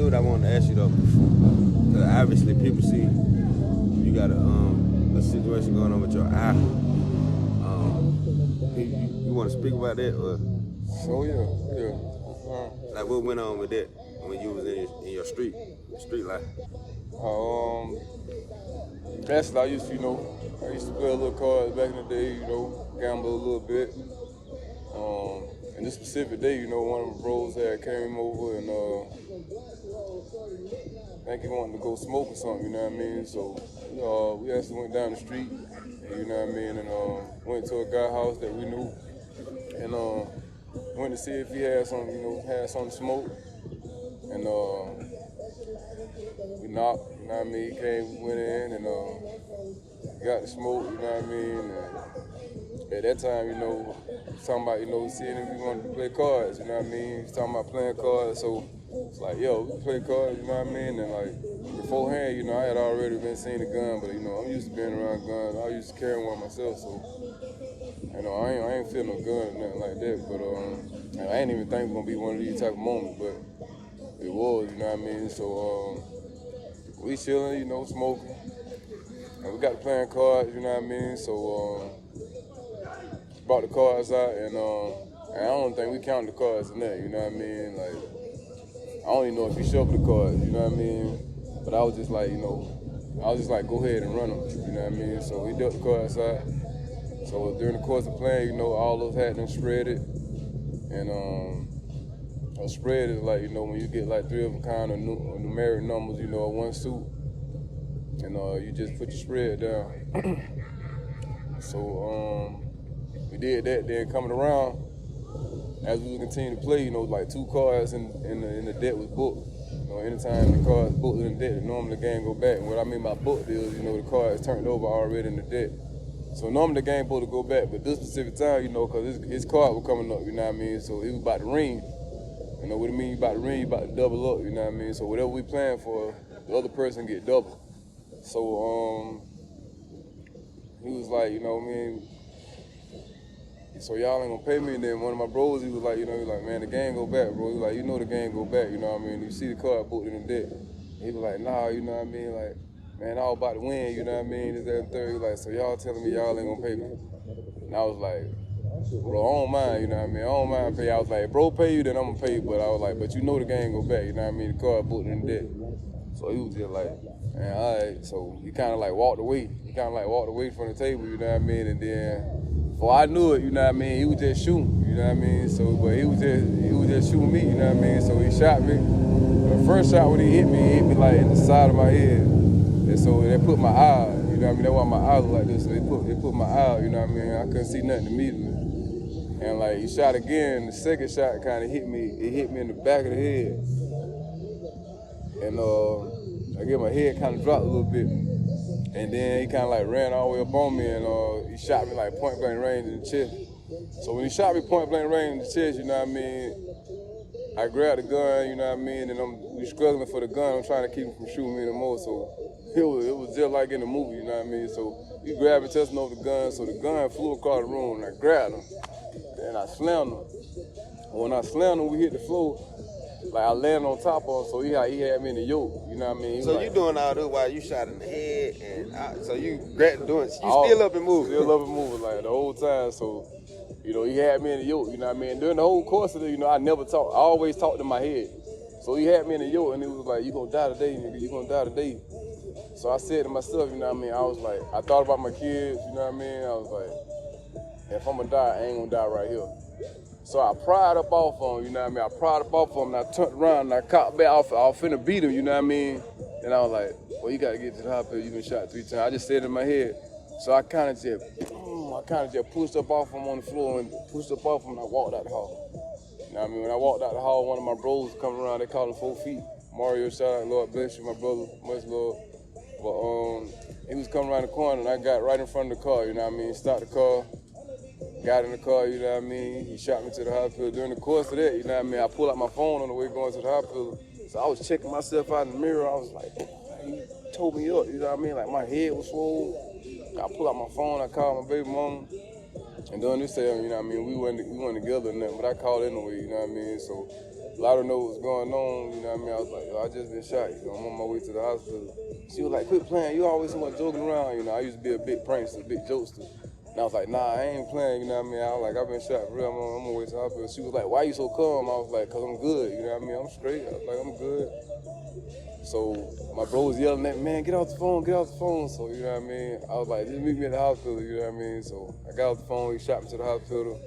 what I wanted to ask you though. Cause obviously people see you got a situation going on with your eye. You want to speak about that or? So yeah. Like what went on with that when you was in your street life? Basically, I used to play a little cards back in the day, gamble a little bit. And this specific day, one of my bros had came over and I think he wanted to go smoke or something, you know what I mean? So we actually went down the street, and, you know what I mean, and went to a guy house that we knew, and went to see if he had something, had something to smoke, and we knocked, you know what I mean? He came, we went in, and got the smoke, you know what I mean? And at that time, talking about, seeing if we wanted to play cards, you know what I mean? He's talking about playing cards, so it's like, yo, we can play cards, you know what I mean? And like, beforehand, I had already been seeing a gun, but, I'm used to being around guns. I used to carry one myself, so, I ain't feel no gun or nothing like that, but I ain't even think it was gonna be one of these type of moments, but it was, you know what I mean? So, we chilling, smoking, and we got to playing cards, you know what I mean? So, brought the cards out, and I don't think we counted the cards in that, you know what I mean? Like, I don't even know if he shuffled the cards, you know what I mean? But I was just like, go ahead and run them, you know what I mean? So he dealt the cards out. So during the course of playing, all those had them spread it. And a spread is like, when you get like 3 of a kind of numeric numbers, one suit. And you just put your spread down. So we did that, then coming around, as we would continue to play, like 2 cards in the deck was booked. Anytime the cards booked in the deck, normally the game go back. And what I mean by booked is, the cards turned over already in the deck. So normally the game supposed to go back, but this specific time, because his card was coming up, you know what I mean? So he was about to ring. You know what I mean? You about to ring, you about to double up, you know what I mean? So whatever we playing for, the other person get double. So he was like, you know what I mean? So y'all ain't gonna pay me, and then one of my bros, he was like, man, the game go back, bro. He was like, the game go back, you know what I mean? You see the card booked in the deck. He was like, nah, you know what I mean? Like, man, I was about to win, you know what I mean? This, that, and third. He was like, so y'all telling me y'all ain't gonna pay me? And I was like, bro, I don't mind, you know what I mean? I don't mind pay. I was like, bro, pay you, then I'm gonna pay you. But I was like, but the game go back, you know what I mean? The card booked in the deck. So he was just like, man, all right. So he kind of like walked away. He kind of like walked away from the table, you know what I mean? And then, before I knew it, you know what I mean, he was just shooting, you know what I mean? So, but he was just shooting me, you know what I mean? So he shot me. The first shot when he hit me like in the side of my head. And so they put my eye, you know what I mean? That's why my eye was like this. So they put my eye, you know what I mean? I couldn't see nothing immediately. And like he shot again, the second shot kind of hit me. It hit me in the back of the head. And I get my head kind of dropped a little bit. And then he kind of like ran all the way up on me, and he shot me like point blank range in the chest. So when he shot me point blank range in the chest, you know what I mean, I grabbed the gun, you know what I mean, and we struggling for the gun. I'm trying to keep him from shooting me no more. So it was just like in the movie, you know what I mean. So he grabbed me, testing over the gun. So the gun flew across the room, and I grabbed him, and I slammed him. When I slammed him, we hit the floor. Like I landed on top of him, so he had me in the yoke, you know what I mean? So you doing all this while you shot in the head, and so you still up and moving? Still up and moving, like the whole time. So, he had me in the yoke, you know what I mean? During the whole course of it, I never talked. I always talked in my head. So he had me in the yoke, and he was like, you gonna die today, nigga, you gonna die today. So I said to myself, you know what I mean? I was like, I thought about my kids, you know what I mean? I was like, if I'm gonna die, I ain't gonna die right here. So I pried up off him, you know what I mean? I pried up off him, and I turned around, and I caught back off. I was finna beat him, you know what I mean? And I was like, well, you gotta get to the hospital. You've been shot 3 times. I just said it in my head. So I kind of just pushed up off him on the floor and pushed up off him, and I walked out the hall. You know what I mean? When I walked out the hall, one of my bros coming around, they called him 4 feet. Mario, shout out, Lord bless you, my brother, much love. But he was coming around the corner, and I got right in front of the car, you know what I mean? Stopped the car. Got in the car, you know what I mean? He shot me to the hospital. During the course of that, you know what I mean? I pulled out my phone on the way going to the hospital. So I was checking myself out in the mirror. I was like, he tore me up, you know what I mean? Like my head was swollen. I pulled out my phone, I called my baby mama. And during this time, you know what I mean? We weren't together or nothing, but I called anyway, you know what I mean? So let her know what's going on, you know what I mean? I was like, yo, I just been shot, you know, I'm on my way to the hospital. She was like, quit playing, you always so much joking around, you know. I used to be a big prankster, big jokester. And I was like, nah, I ain't playing, you know what I mean? I was like, I've been shot for real, I'm on my way to the hospital. She was like, why you so calm? I was like, cause I'm good, you know what I mean? I'm straight, I was like, I'm good. So my bro was yelling at me, man, get off the phone, get off the phone. So, you know what I mean? I was like, just meet me at the hospital, you know what I mean? So I got off the phone, he shot me to the hospital.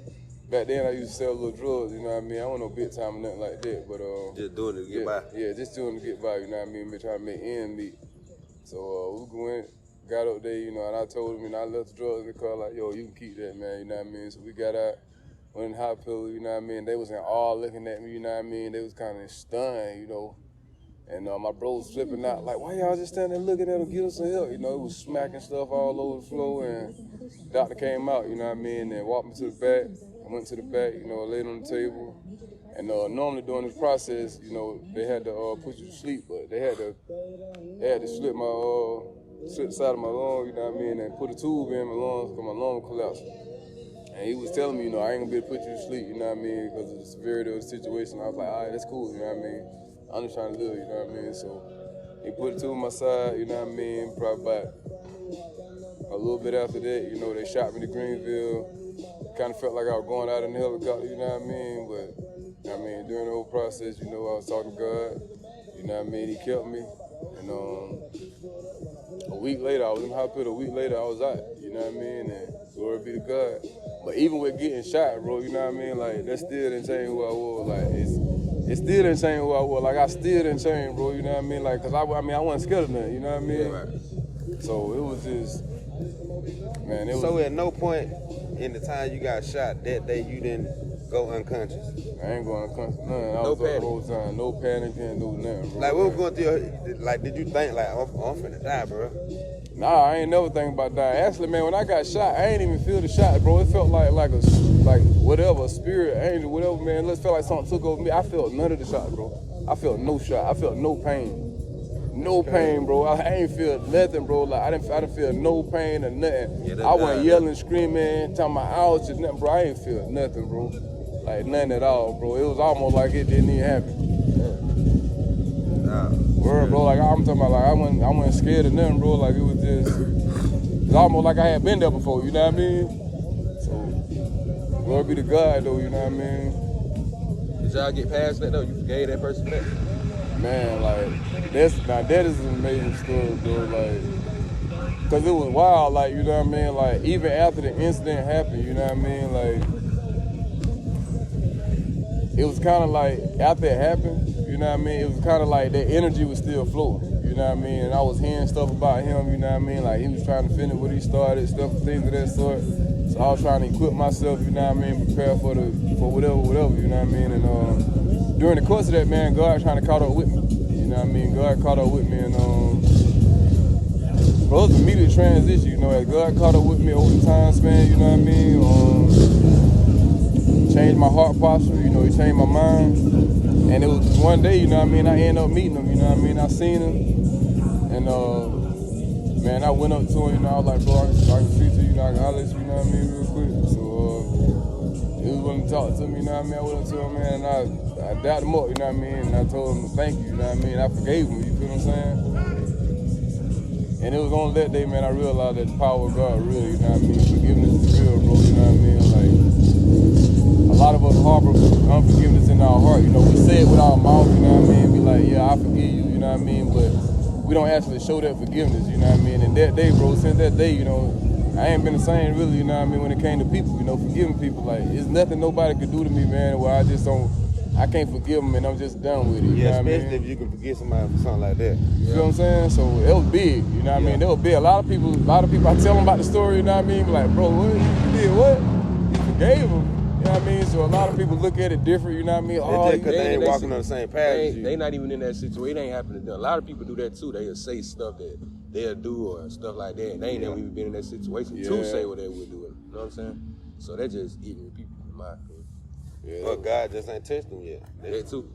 Back then I used to sell little drugs, you know what I mean? I wasn't no big time or nothing like that, but Just doing it to get by. Yeah, just doing it to get by, you know what I mean? Trying to make ends meet. So we went, got up there, you know, and I told him, and I left the drugs in the car, like, yo, you can keep that, man, you know what I mean? So we got out, went in the hospital, you know what I mean? They was in awe looking at me, you know what I mean? They was kind of stunned, you know. And my bro was flipping out, like, why y'all just standing there looking at him, give us some help? You know, it was smacking stuff all over the floor, and the doctor came out, you know what I mean, and walked me to the back. I went to the back, you know, laid on the table. And normally during this process, you know, they had to put you to sleep, but they had to slip the side of my lung, you know what I mean, and put a tube in my lungs because my lung collapsed. And he was telling me, you know, I ain't gonna be able to put you to sleep, you know what I mean, because of the severity of the situation. I was like, all right, that's cool, you know what I mean. I'm just trying to live, you know what I mean? So he put it to my side, you know what I mean? Probably about a little bit after that, you know, they shot me to Greenville. Kind of felt like I was going out in the helicopter, you know what I mean? But, I mean, during the whole process, you know, I was talking to God, you know what I mean? He kept me. And a week later, I was in the hospital. A week later, I was out, you know what I mean? And glory be to God. But even with getting shot, bro, you know what I mean? Like, that still didn't change who I was. Like, it still didn't change who I was. Like, I still didn't change, bro, you know what I mean? Like, cause I wasn't scared of nothing, you know what I mean? Right. So it was just, man, it was. So at no point in the time you got shot that day, you didn't go unconscious? I ain't going unconscious, nothing. I was up the whole time. No panic, didn't do nothing, bro. Like, what was going through your, like, did you think, like, I'm finna die, bro? Nah, I ain't never think about dying. Actually, man, when I got shot, I ain't even feel the shot, bro. It felt like whatever, a spirit, angel, whatever, man. It felt like something took over me. I felt none of the shot, bro. I felt no shot. I felt no pain. No pain, bro. I ain't feel nothing, bro. Like I didn't feel no pain or nothing. Yeah, I wasn't yelling, screaming, talking about ouch or nothing, bro. I ain't feel nothing, bro. Like nothing at all, bro. It was almost like it didn't even happen. Nah. Word, bro. Like I'm talking about, like I wasn't scared of nothing, bro. Like it was almost like I had been there before. You know what I mean? So glory be to God, though. You know what I mean? Did y'all get past that though? You forgave that person for that? Man, like that is an amazing story, bro. Like, cause it was wild. Like you know what I mean? Like even after the incident happened, you know what I mean? Like it was kind of like after it happened. You know what I mean? It was kind of like that energy was still flowing, you know what I mean? And I was hearing stuff about him, you know what I mean? Like he was trying to finish what he started, things of that sort. So I was trying to equip myself, you know what I mean? Prepare for whatever, you know what I mean? And during the course of that, man, God trying to caught up with me, you know what I mean? God caught up with me and bro, it was an immediate transition, you know, as God caught up with me over the time span, you know what I mean? Changed my heart posture, you know, he changed my mind. And it was one day, you know what I mean, I ended up meeting him, you know what I mean, I seen him, and man, I went up to him, you know, I was like, bro, I can speak to you, you know, I can holler at you, you know what I mean, real quick. So he was willing to talk to me, you know what I mean, I went up to him, man, and I dapped him up, you know what I mean, and I told him thank you, you know what I mean, I forgave him, you feel what I'm saying? And it was on that day, man, I realized that the power of God really, you know what I mean, forgiveness is real, bro, you know what I mean, like, a lot of us harbor unforgiveness in our heart. You know, we say it with our mouth, you know what I mean? Be like, yeah, I forgive you, you know what I mean? But we don't actually show that forgiveness, you know what I mean? And that day, bro, since that day, you know, I ain't been the same really, you know what I mean, when it came to people, you know, forgiving people. Like, it's nothing nobody could do to me, man, where I can't forgive them and I'm just done with it. You know what especially I mean? if you can forgive somebody for something like that. You know what I'm saying? So it was big, you know what I mean? It was big. A lot of people, I tell them about the story, you know what I mean? Like, bro, what? You did what? You forgave them. You know what I mean? So a lot of people look at it different, you know what I mean? Oh, because they ain't walking on the same path as you. They not even in that situation. It ain't happening to them. A lot of people do that too. They'll say stuff that they'll do or stuff like that, and they ain't never even been in that situation to say what they would do. You know what I'm saying? So that's just ignorant people, in my opinion. Yeah. But God just ain't touched them yet. That too.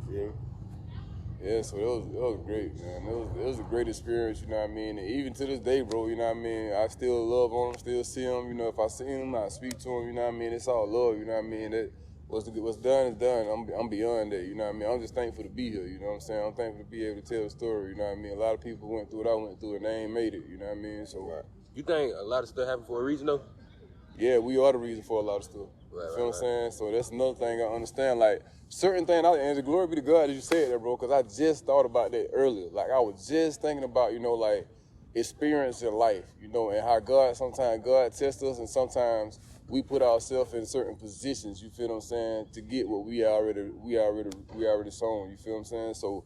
Yeah. Yeah, so it was great, man. It was a great experience, you know what I mean? And even to this day, bro, you know what I mean? I still love on him, still see him. You know, if I see him, I speak to him, you know what I mean? It's all love, you know what I mean? what's done is done. I'm beyond that, you know what I mean? I'm just thankful to be here, you know what I'm saying? I'm thankful to be able to tell the story, you know what I mean? A lot of people went through what I went through and they ain't made it, you know what I mean? So, Right. You think a lot of stuff happened for a reason though? yeah, we are the reason for a lot of stuff. Right, You feel what I'm saying? So that's another thing I understand. Like, certain things, and the glory be to God that you said that, bro, because I just thought about that earlier. Like, I was just thinking about, you know, like, experience in life, you know, and how sometimes God tests us, and sometimes we put ourselves in certain positions, you feel what I'm saying, to get what we already sown, you feel what I'm saying? So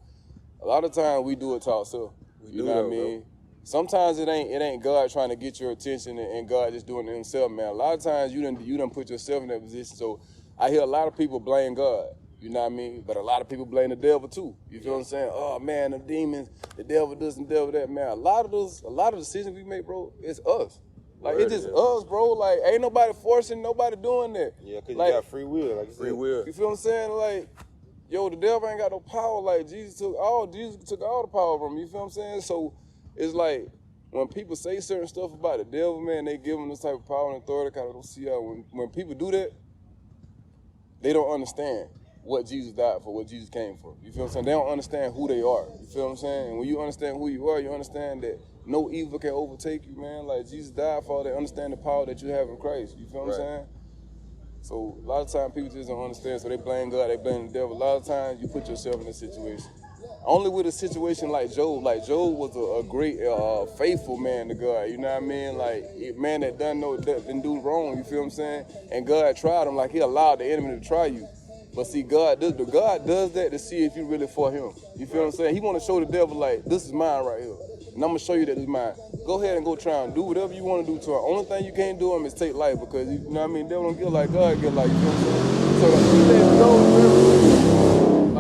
a lot of times we do it to ourselves. You know what I mean? Bro. Sometimes it ain't God trying to get your attention and God just doing it himself, man. A lot of times you done put yourself in that position. So I hear a lot of people blame God, you know what I mean? But a lot of people blame the devil too. You feel what I'm saying? Oh man, the demons, the devil this and the devil that, man. A lot of decisions we make, bro, it's us. Like, it's just us, bro. Like, ain't nobody forcing, nobody doing that. Yeah, because like, you got free will. Like free will. You feel what I'm saying? Like, yo, the devil ain't got no power. Like, Jesus took all the power from him. You feel what I'm saying? So, it's like, when people say certain stuff about the devil, man, they give him this type of power and authority. Kind of don't see how when people do that, they don't understand what Jesus died for, what Jesus came for. You feel what I'm saying? They don't understand who they are. You feel what I'm saying? And when you understand who you are, you understand that no evil can overtake you, man. Like, Jesus died for all that. Understand the power that you have in Christ. You feel what I'm saying? So a lot of times people just don't understand, so they blame God, they blame the devil. A lot of times you put yourself in a situation. Only with a situation like Job was a great, faithful man to God, you know what I mean? Like, a man that didn't do wrong, you feel what I'm saying? And God tried him, like he allowed the enemy to try you. But see, God does that to see if you really for him. You feel what I'm saying? He want to show the devil, like, this is mine right here. And I'm going to show you that it's mine. Go ahead and go try and do whatever you want to do to him. Only thing you can't do him is take life, because, you know what I mean, devil don't get like God get like, you feel what I'm saying? So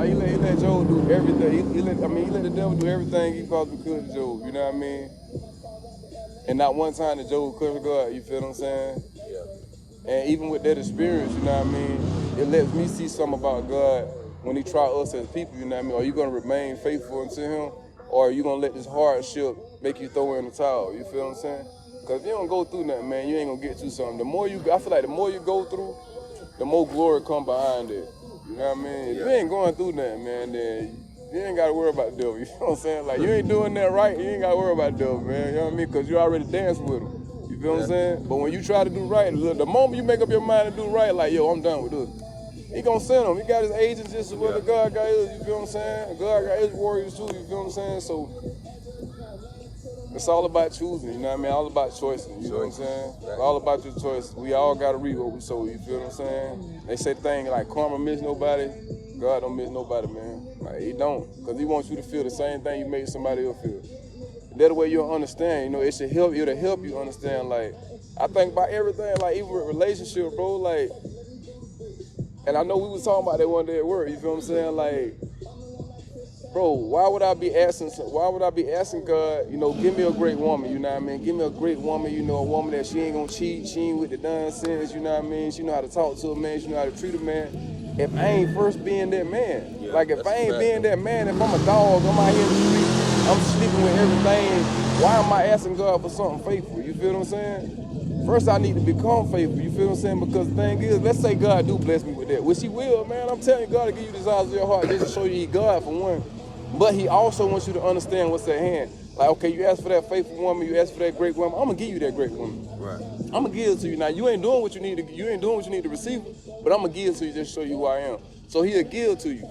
he let Job do everything. He let the devil do everything he possibly could to Job, you know what I mean? And not one time did Job curse God, you feel what I'm saying? Yeah. And even with that experience, you know what I mean, it lets me see something about God when he try us as people, you know what I mean? Are you going to remain faithful unto him? Or are you going to let this hardship make you throw in the towel? You feel what I'm saying? Because if you don't go through nothing, man, you ain't going to get through something. I feel like the more you go through, the more glory come behind it. You know what I mean? If you ain't going through nothing, man, then you ain't got to worry about the devil. You know what I'm saying? Like, you ain't doing that right, you ain't got to worry about the devil, man. You know what I mean? Because you already danced with him. You feel what I'm saying? But when you try to do right, the moment you make up your mind to do right, like, yo, I'm done with this. He gonna send them. He got his agents just as well as God got his, you feel what I'm saying? God got his warriors too, you feel what I'm saying? So it's all about choosing, you know what I mean? All about choicing, you know what I'm saying? It's all about your choice. We all gotta reap what we sow, you feel what I'm saying? They say things like karma miss nobody. God don't miss nobody, man. Like, he don't, because he wants you to feel the same thing you made somebody else feel. That way you'll understand, you know, it'll help you understand, like, I think about everything, like even with relationship, bro, like, and I know we was talking about that one day at work, you feel what I'm saying? Like, bro, why would I be asking God, you know, give me a great woman, you know what I mean? Give me a great woman, you know, a woman that she ain't gonna cheat, she ain't with the nonsense, you know what I mean? She know how to talk to a man, she know how to treat a man. If I ain't first being that man, like if I ain't being that man, if I'm a dog, I'm out here in the street, I'm sleeping with everything, why am I asking God for something faithful? You feel what I'm saying? First, I need to become faithful, you feel what I'm saying? Because the thing is, let's say God do bless me with that, which he will, man. I'm telling you, God will give you the desires of your heart just to show you he God for one. But he also wants you to understand what's at hand. Like, okay, you asked for that faithful woman, you asked for that great woman, I'm gonna give you that great woman. Right. I'm gonna give it to you. Now, you ain't doing what you need to receive it, but I'm gonna give it to you just to show you who I am. So he'll give it to you.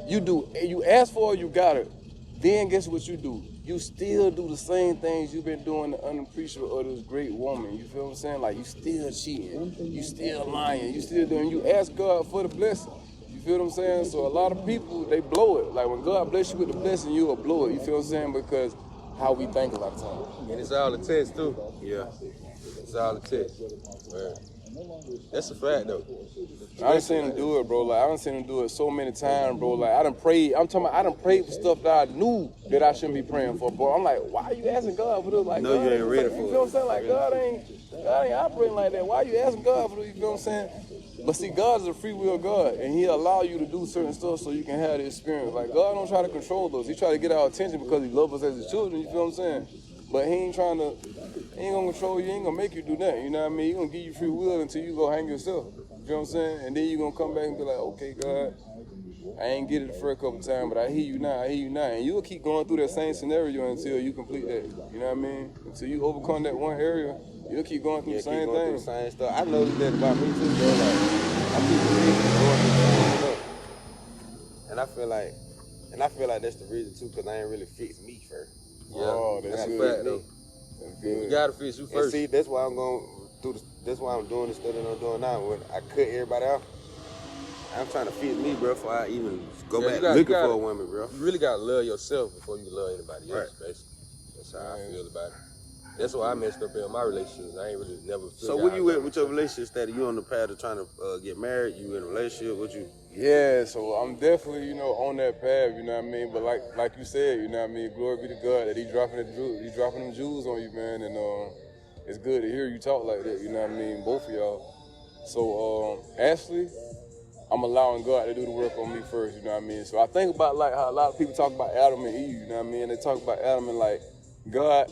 You ask for it, you got it. Then guess what you do? You still do the same things you've been doing to unappreciable of this great woman. You feel what I'm saying? Like, you still cheating, you still lying, you still doing, you ask God for the blessing. You feel what I'm saying? So a lot of people, they blow it. Like, when God bless you with the blessing, you'll blow it. You feel what I'm saying? Because how we think a lot of times. And it's all a test too. Yeah. It's all a test. Right. That's a fact though. I done seen him do it, bro. Like, I done seen him do it so many times, bro. Like, I done prayed for stuff that I knew that I shouldn't be praying for, bro. I'm like, why are you asking God for this? Like, no, you ain't ready for it. You feel what I'm saying? Like, God ain't operating like that. Why are you asking God for this? You feel what I'm saying? But see, God is a free will God, and he'll allow you to do certain stuff so you can have the experience. Like, God don't try to control us. He try to get our attention because he loves us as his children, you feel what I'm saying? But he ain't gonna control you, he ain't gonna make you do nothing, you know what I mean? He gonna give you free will until you go hang yourself. feel what I'm saying? And then you gonna come back and be like, okay, God, I ain't get it the first couple times, but I hear you now, And you'll keep going through that same scenario until you complete that. You know what I mean? Until you overcome that one area, you'll keep going through the same keep going thing. through the same stuff. I noticed that about me too, bro. Like, I keep going through the same stuff. And I feel like that's the reason too, because I ain't really fixed me first. Yeah, Oh, that's good. though. That's good. You gotta fix you And first. see, that's why I'm going through that's why I'm doing the stuff that I'm doing now. When I cut everybody out, I'm trying to fix me, bro, before I even go back looking for a woman, bro. You really gotta love yourself before you can love anybody else, Right. basically. That's how I feel about it. That's why I messed up in my relationships. I ain't really never. So where you at with your relationship status? You on the path of trying to get married? You in a relationship? What you? Yeah, so I'm definitely, on that path, you know what I mean? But like you said, you know what I mean, glory be to God that he dropping them jewels on you, man, and it's good to hear you talk like that, you know what I mean, both of y'all. So Ashley, I'm allowing God to do the work on me first, you know what I mean? So I think about like how a lot of people talk about Adam and Eve, you know what I mean? They talk about Adam and like God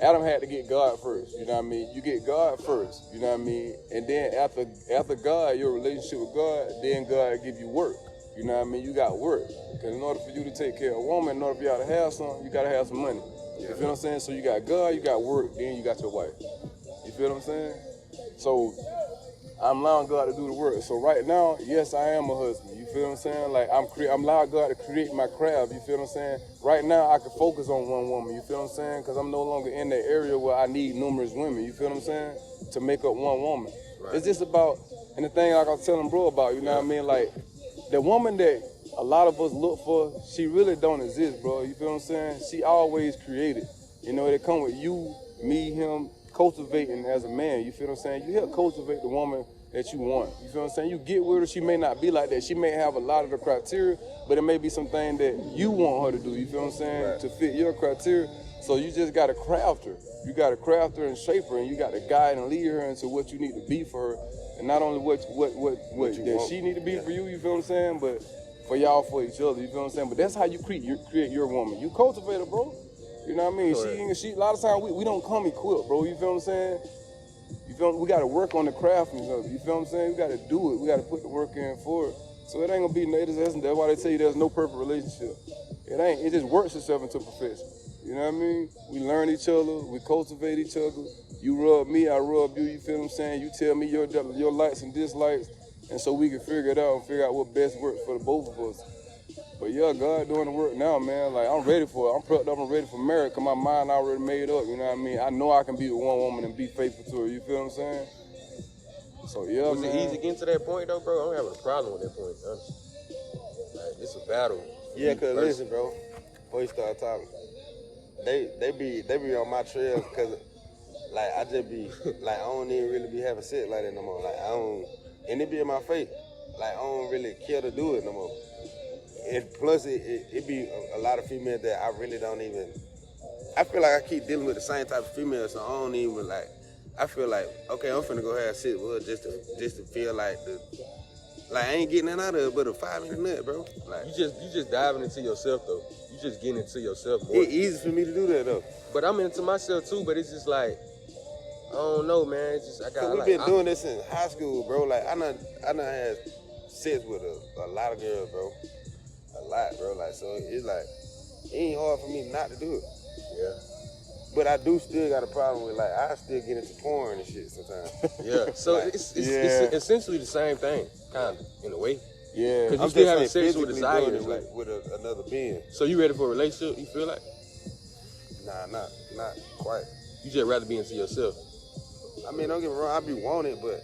Adam had to get God first, you know what I mean? You get God first, you know what I mean? And then after God, your relationship with God, then God give you work, you know what I mean? You got work. Because in order for you to take care of a woman, in order for y'all to have something, you got to have some money. You feel what I'm saying? So you got God, you got work, then you got your wife. You feel what I'm saying? So I'm allowing God to do the work. So right now, yes, I am a husband. You feel what I'm saying? Like I'm allowing God to create my craft. You feel what I'm saying? Right now, I can focus on one woman. You feel what I'm saying? Because I'm no longer in that area where I need numerous women. You feel what I'm saying? To make up one woman. Right. It's just about, and the thing like I was telling bro about, you know what I mean? Like the woman that a lot of us look for, she really don't exist, bro. You feel what I'm saying? She always created. You know, it come with you, me, him, cultivating as a man. You feel what I'm saying? You help cultivate the woman that you want. You feel what I'm saying? You get with her, she may not be like that. She may have a lot of the criteria, but it may be something that you want her to do. You feel what I'm saying? Right. To fit your criteria. So you just got to craft her. You got to craft her and shape her, and you got to guide and lead her into what you need to be for her. And not only what that she need to be for you, you feel what I'm saying? But for y'all, for each other, you feel what I'm saying? But that's how you create your woman. You cultivate her, bro. You know what I mean? Right. She a lot of times we don't come equipped, bro. You feel what I'm saying? You feel we got to work on the craft and stuff. You feel what I'm saying? We got to do it. We got to put the work in for it. So it ain't gonna be that's why they tell you there's no perfect relationship. It ain't. It just works itself into perfection. You know what I mean? We learn each other. We cultivate each other. You rub me, I rub you. You feel what I'm saying? You tell me your likes and dislikes, and so we can figure it out and figure out what best works for the both of us. But yeah, God doing the work now, man. Like I'm ready for it. I'm prepped up. I'm ready for marriage. Cause my mind already made up. You know what I mean? I know I can be with one woman and be faithful to her. You feel what I'm saying? So yeah, was it easy getting to that point though, bro? I'm having a problem with that point, honestly. Like it's a battle. Yeah, cause listen, bro. Before you start talking, they be on my trail, cause like I just be like I don't even really be having sex like that no more. Like I don't, and it be in my face. Like I don't really care to do it no more. And plus, it be a lot of females that I really don't even. I feel like I keep dealing with the same type of females, so I don't even like. I feel like okay, I'm finna go have sex with her just to feel like I ain't getting that out of it, but a 5-minute nut, bro. Like you just diving into yourself though. You just getting into yourself more. It's easy for me to do that though. But I'm into myself too. But it's just like I don't know, man. It's just I got. We've been doing this since high school, bro. Like I done had sex with a lot of girls, bro. A lot, bro. Like so, it's like it ain't hard for me not to do it. Yeah. But I do still got a problem with like I still get into porn and shit sometimes. Yeah. So like, it's essentially the same thing, kind of in a way. Yeah. Because you still having sex with desires, like with another being. So you ready for a relationship? You feel like? Nah, not quite. You just rather be into yourself. I mean, don't get me wrong. I be wanting it, but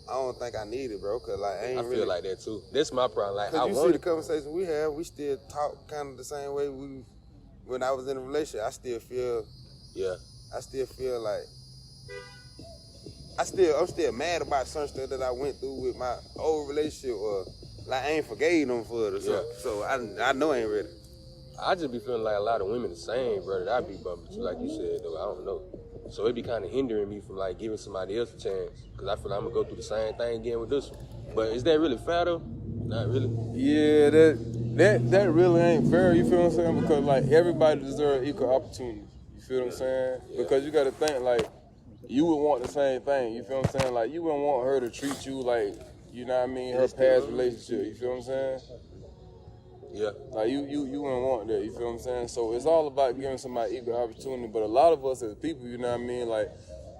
I don't think I need it, bro. Cause like I feel like that too. That's my problem. Like I see the conversation we have, we still talk kind of the same way when I was in a relationship. I still feel like I'm still mad about some stuff that I went through with my old relationship, or like I ain't forgave them for it or something. So I know I ain't ready. I just be feeling like a lot of women the same, bro, that I be bumping to, like you said, though. I don't know. So it be kind of hindering me from like giving somebody else a chance, because I feel like I'm gonna go through the same thing again with this one. But is that really fair though? Not really. Yeah, that really ain't fair. You feel what I'm saying? Because like everybody deserves equal opportunity. You feel what I'm saying? Yeah. Because you got to think like you would want the same thing. You feel what I'm saying? Like, you wouldn't want her to treat you like, you know what I mean, her past relationship. You feel what I'm saying? Yeah. Like, you wouldn't want that. You feel what I'm saying? So it's all about giving somebody equal opportunity. But a lot of us as people, you know what I mean, like,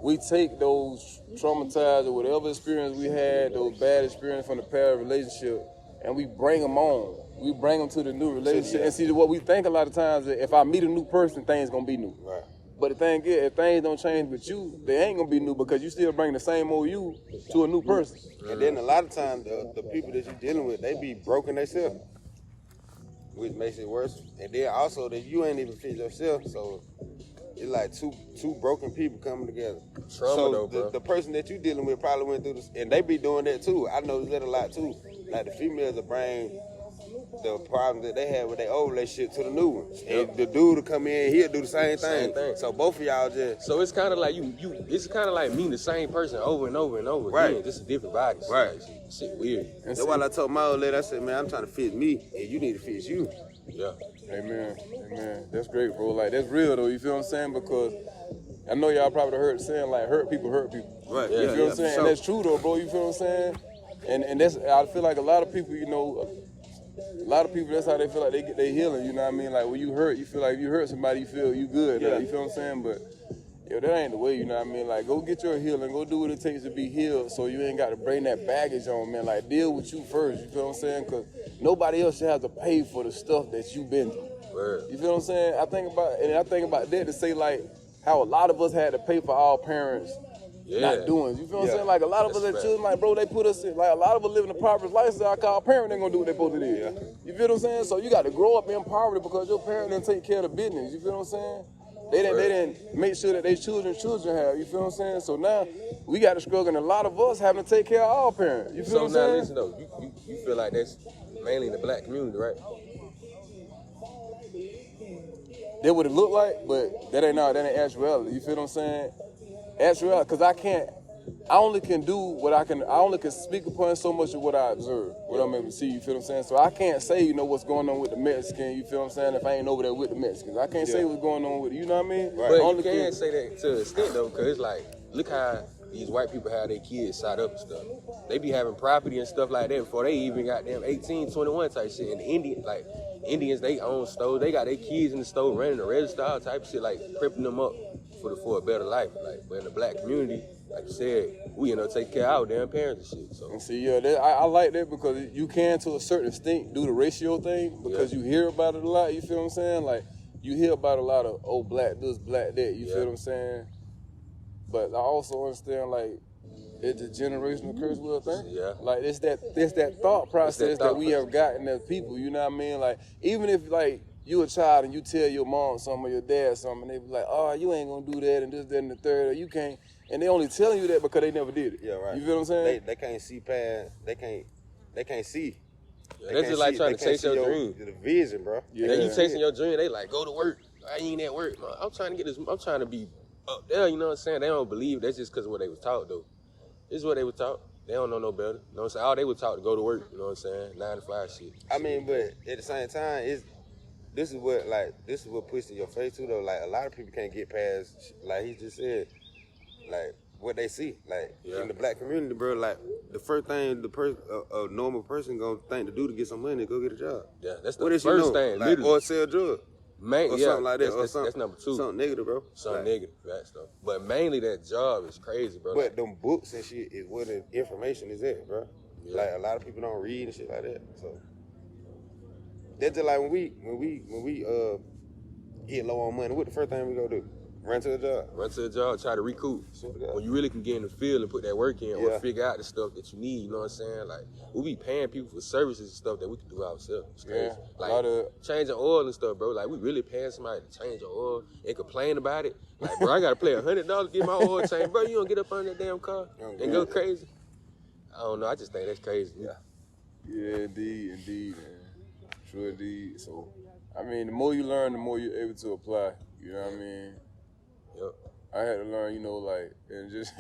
we take those traumatized or whatever experience we had, those bad experiences from the past relationship, and we bring them on. We bring them to the new relationship. And see, what we think a lot of times is if I meet a new person, things gonna be new. Right. But the thing is, if things don't change with you, they ain't gonna be new because you still bring the same old you to a new person. And then a lot of times the people that you're dealing with, they be broken themselves, which makes it worse. And then also that you ain't even fit yourself, so it's like two broken people coming together. Trauma so though, bro. The person that you dealing with probably went through this, and they be doing that too. I noticed that a lot too. Like the females will bring the problems that they had with their old relationship to the new one. And the dude will come in, he'll do the same thing. So both of y'all just... So it's kind of like it's kind of like meeting the same person over and over and over again, just a different body. Right. Shit weird. That's why I told my old lady, I said, man, I'm trying to fit me, and you need to fit you. Yeah. Amen. Amen. That's great, bro. Like, that's real, though. You feel what I'm saying? Because I know y'all probably heard saying, like, hurt people hurt people. Right. You feel what I'm saying? And that's true, though, bro. You feel what I'm saying? And that's, I feel like a lot of people, you know, that's how they feel like they healing, you know what I mean? Like, when you hurt, you feel like if you hurt somebody, you feel you good. Yeah. Like, you feel what I'm saying? But, yo, that ain't the way, you know what I mean? Like, go get your healing. Go do what it takes to be healed so you ain't got to bring that baggage on, man. Like, deal with you first, you feel what I'm saying? Because nobody else should have to pay for the stuff that you've been through. Word. You feel what I'm saying? I think about that to say, like, how a lot of us had to pay for our parents not doing. You feel what I'm saying? Like, a lot of us as children, like, bro, they put us in, like, a lot of us live in a poverty lifestyle. I call parents, they gonna do what they supposed to do. Yeah. You feel what I'm saying? So you got to grow up in poverty because your parents didn't take care of the business. You feel what I'm saying? They didn't make sure that their children have. You feel what I'm saying? So now we got to struggle, and a lot of us having to take care of our parents. You feel what I'm saying? So now listen though, you feel like that's mainly in the black community, right? That what it look like, but that ain't actuality. You feel what I'm saying? Actuality, because I only can do what I only can speak upon so much of what I observe, what I'm able to see, you feel what I'm saying? So I can't say, you know, what's going on with the Mexican, you feel what I'm saying, if I ain't over there with the Mexicans. I can't say what's going on with, you know what I mean? Right. But you can say that to an extent though, because it's like, look how these white people have their kids side up and stuff. They be having property and stuff like that before they even got them 18, 21 type shit. And Indians, they own stores. They got their kids in the store running the register, all type of shit, like prepping them up for a better life. Like, but in the black community, like you said, we end up taking care of our damn parents and shit. So and see, I like that because you can, to a certain extent, do the ratio thing because you hear about it a lot. You feel what I'm saying? Like, you hear about a lot of black this, black that. You feel what I'm saying? But I also understand, like, it's a generational curse wheel thing. Yeah. Like, it's that thought process that we have gotten as people. You know what I mean? Like, even if, like, you a child and you tell your mom something or your dad something, and they be like, oh, you ain't gonna do that and this, that, and the third, or you can't. And they only telling you that because they never did it. Yeah, right. You feel what I'm saying? They can't see past. They can't see. Yeah, that's just like trying to chase your dream. The vision, bro. Yeah. And then you chasing your dream, they like, go to work. I ain't at work. Man, I'm trying to get this. I'm trying to be up there. You know what I'm saying? They don't believe that's just because of what they was taught though. This is what they were taught. They don't know no better. You know what I'm saying? All they were taught to go to work. You know what I'm saying? 9 to 5 shit. I mean, but at the same time, this is what pushed in your face too though. Like a lot of people can't get past, like he just said, like what they see. Like in the black community, bro. Like the first thing a normal person gonna think to do to get some money, go get a job. Yeah, that's the first thing. Like, or sell drugs. Or something like that. That's number 2. Something negative, bro. Something negative, that stuff. But mainly that job is crazy, bro. But them books and shit is where the information is at, bro. Yeah. Like a lot of people don't read and shit like that. So that's just like when we get low on money, what the first thing we gonna do? Run to a job. Run to a job, try to recoup. When you really can get in the field and put that work in or figure out the stuff that you need, you know what I'm saying? Like, we be paying people for services and stuff that we can do ourselves. Yeah. Like, changing oil and stuff, bro. Like, we really paying somebody to change your oil and complain about it. Like, bro, I got to pay $100 to get my oil changed. Bro, you don't get up on that damn car and go crazy? I don't know. I just think that's crazy. Yeah, indeed, man. True indeed. So, I mean, the more you learn, the more you're able to apply. You know what I mean? Yep. I had to learn, you know, like, and just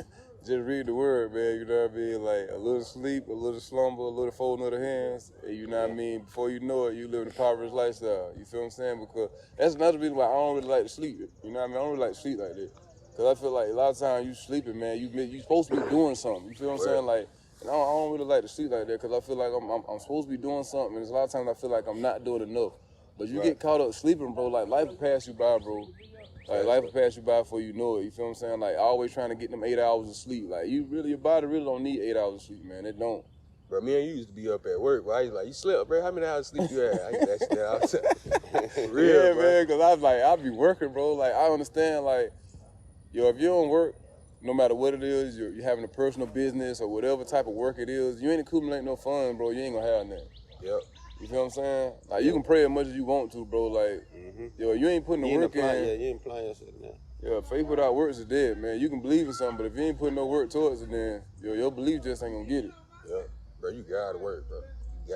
read the word, man, you know what I mean? Like, a little sleep, a little slumber, a little folding of the hands, and you know what I mean? Before you know it, you live in a poverty lifestyle. You feel what I'm saying? Because that's another reason why I don't really like to sleep. You know what I mean? I don't really like to sleep like that. Cause I feel like a lot of times you sleeping, man. You supposed to be doing something. You feel what I'm saying? Like, and I don't really like to sleep like that, cause I feel like I'm supposed to be doing something. And there's a lot of times I feel like I'm not doing enough. But you get caught up sleeping, bro. Like life will pass you by, bro. Like life will pass you by before you know it. You feel what I'm saying? Like always trying to get them 8 hours of sleep. Like your body really don't need 8 hours of sleep, man. It don't. Bro, me and you used to be up at work, bro. I was like, you slept, bro? How many hours of sleep you had? I used to ask you that all the time. Real, yeah, bro. man, because I was like, I be working, bro. Like, I understand, like, yo, if you don't work, no matter what it is, you're having a personal business or whatever type of work it is, you ain't accumulating no funds, bro. You ain't gonna have nothing. Yep. You feel what I'm saying? Like, you can pray as much as you want to, bro. Like, yo, you ain't putting the work in. Yeah, you ain't applying yourself now. Yeah, faith without works is dead, man. You can believe in something, but if you ain't putting no work towards it, then, yo, your belief just ain't gonna get it. Yep. Bro, you gotta work, bro.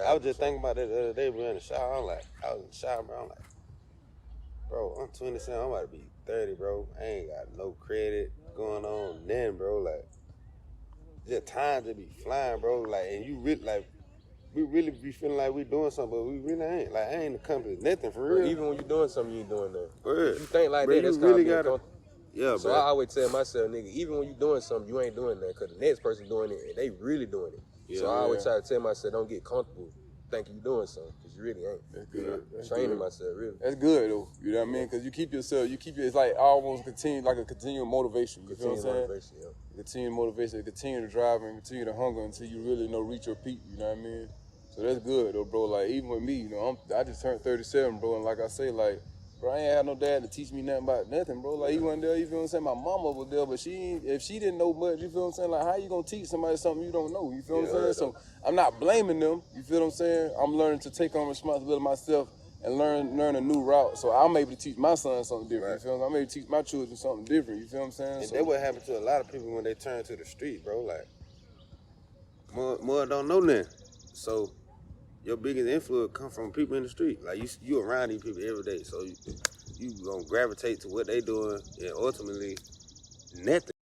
I was just thinking about that the other day, bro, in the shower. I was in the shower, bro. I'm like, bro, I'm 27. I'm about to be 30, bro. I ain't got no credit going on then, bro. Like, just time to be flying, bro. Like, and you really, like, we really be feeling like we doing something, but we really ain't. Like, I ain't accomplished nothing for real. Bro, even when you doing something, you ain't doing that. Bro, If you think like bro, that, that's you called really being gotta. comfortable. Yeah, So bro. I always tell myself, nigga, even when you doing something, you ain't doing that because the next person doing it and they really doing it. Yeah, so I always try to tell myself, don't get comfortable thinking you doing something because you really ain't. That's good. That's Training good. myself, really. That's good, though. You know what I mean? Because you keep yourself, it's like almost like a continual motivation. You feel what I'm saying? Motivation, yeah. Continue motivation, continue to drive and continue to hunger until you really reach your peak. You know what I mean? So that's good, though, bro. Like, even with me, you know, I just turned 37, bro, and like I say, like, bro, I ain't had no dad to teach me nothing about nothing, bro. Like, he wasn't there, you feel what I'm saying? My mama was there, but if she didn't know much, you feel what I'm saying? Like, how you gonna teach somebody something you don't know? You feel what I'm saying? So I'm not blaming them, you feel what I'm saying? I'm learning to take on responsibility myself and learn a new route. So I'm able to teach my son something different, you feel what I'm saying? I'm able to teach my children something different, you feel what I'm saying? And that's what happened to a lot of people when they turn to the street, bro. Like, more don't know nothing. So your biggest influence come from people in the street. Like, you around these people every day. So you gonna gravitate to what they doing and ultimately nothing.